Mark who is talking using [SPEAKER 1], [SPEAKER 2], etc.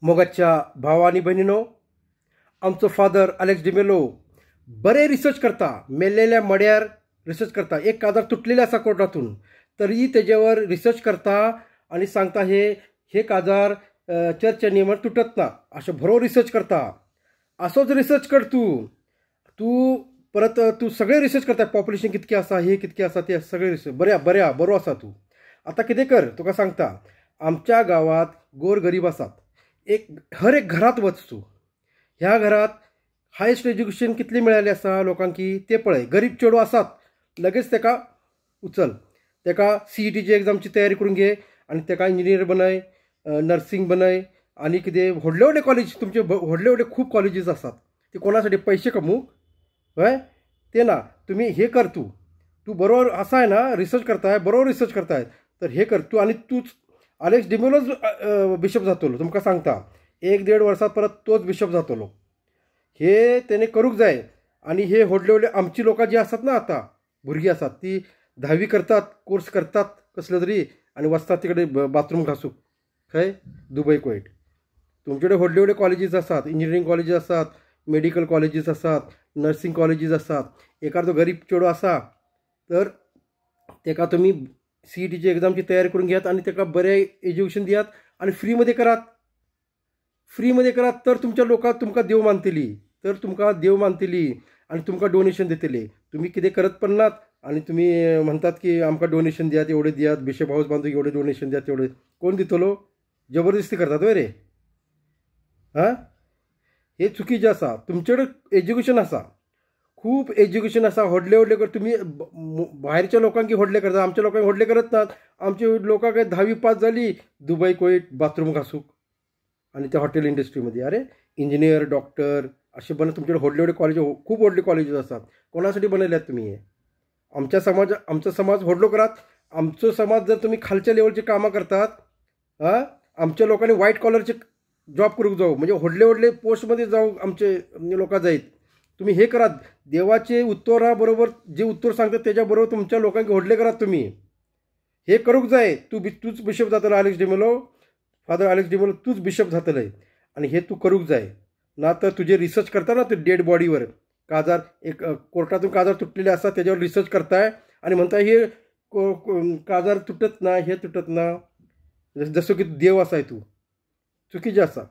[SPEAKER 1] मोगाच्या भाव आणि बहिणीनो, आमचो फादर अलेक्स डिमेलो बरे रिसर्च करता, मेल्लेल्या मड्यार रिसर्च करता. एक काजार तुटलेले आसा कोर्टातून तरी तेजेवर रिसर्च करता आणि सांगता हे काजार चर्चच्या नियमान तुटत ना, अशें बरो रिसर्च करता. असोच रिसर्च कर तू परत तू सगळे रिसर्च करता. पॉप्युलेशन कितकें आसा, हे कितकें आसा, ते सगळे रिसर्च बरो आसा तू. आतां कितें कर, तुका सांगता. आमच्या गावात गोरगरीब आसात. हर एक घरात वच तू. ह्या घरात हायस्ट एज्युकेशन कितले मिळाले आसा लोकांक ते पळय. गरीब चेडूं आसात, लगेच तेका उचल. तेका CETची एग्जामची तयारी करून घे आणि तेका इंजिनियर बनय, नर्सिंग बनय आणि कितें व्हडले व्हडले कॉलेज, तुमचे व्हडले व्हडले खूब कॉलेजीस आसात. ते कोणासाठी पैसे कमवूक हय ते ना. तुम्ही हे कर. तू बरोबर आसाय ना, रिसर्च करताय, बरोबर रिसर्च करताय, तर हे कर तू. आणि तूच अलेक्स डिमेलोच बिशप जातलो. तुमकां सांगता, 1-1.5 वर्सात परत तोच बिशप जातलो. हे तेणे करूंक जाय. आणि हे व्हडले व्हडले आमची लोकां जी आसात ना, आतां भुरगीं आसात ती 10वी करतात, कोर्स करतात कसले तरी, आणि वचतात तिकडे बाथरूम घासूक खंय दुबय कुवेट. तुमचे कडेन व्हडले व्हडले कॉलेजीस आसात, इंजिनियरींग कॉलेजीस आसात, मेडिकल कॉलेजीस आसात, नर्सिंग कॉलेजीस आसात. एखादो गरीब चेडो आसा तर तेका तुमी CETची एग्जामची तयारी करून घेयात आणि तेका बरें एज्युकेशन दियात आणि फ्रीमध्ये करात. तर तुमच्या लोकांक तुमकां देव मानतली आणि तुमकां डोनेशन दितले. तुम्ही कितें करत पण नात आणि तुम्ही म्हणतात की आमकां डोनेशन दियात, एवढे दियात, बिशप हाऊस बांधूक एवढे डोनेशन दियात. एवढे कोण दितलो? जबरदस्ती करतात वय रे. हे चुकीचें आसा. तुमचे कडेन एज्युकेशन आसा, खूब एज्युकेशन आसा. व्हडले कर तुम्ही. भायरच्या लोकांक व्हडले करता, आमच्या लोकांक व्हडले करत नात. आमच्या लोकांक 10वी पास जाली, दुबय कुवेट बाथरूम घासूक आणि त्या हॉटेल इंडस्ट्रीमध्ये. अरे इंजिनियर, डॉक्टर असे तुमचे व्हडले कॉलेज, खूप व्हडले कॉलेजीस आसात. कोणासाठी बनयल्यात तुम्ही हे? आमचा समाज व्हडलो करात. आमचो समाज जर तुम्ही खालच्या लेवलची कामां करतात, आमच्या लोकांनी व्हाईट कॉलरचे जॉब करूंक जाऊ, म्हणजे व्हडले पोस्टमध्ये जाऊ आमचे लोकां जायत. तुम्ही हे करात. देवाचे उत्तराबरोबर जे उत्तर सांगतात त्याच्याबरोबर तुमच्या लोकांक व्हडले करात. तुम्ही हे करूंक जाय. तूच बिशप जातलो Alex D'Mello. Father Alex D'Mello तूच बिशप जातले आणि हे तू करूंक जाय. ना तर तुझे रिसर्च करता ना, ते डेड बॉडीवर काजार, एक कोर्टातून काजार तुटलेले असतात त्याच्यावर रिसर्च करताय आणि म्हणताय हे काजार तुटत ना, हे तुटत ना, जसं की देव असाय. तू चुकीचे आसा.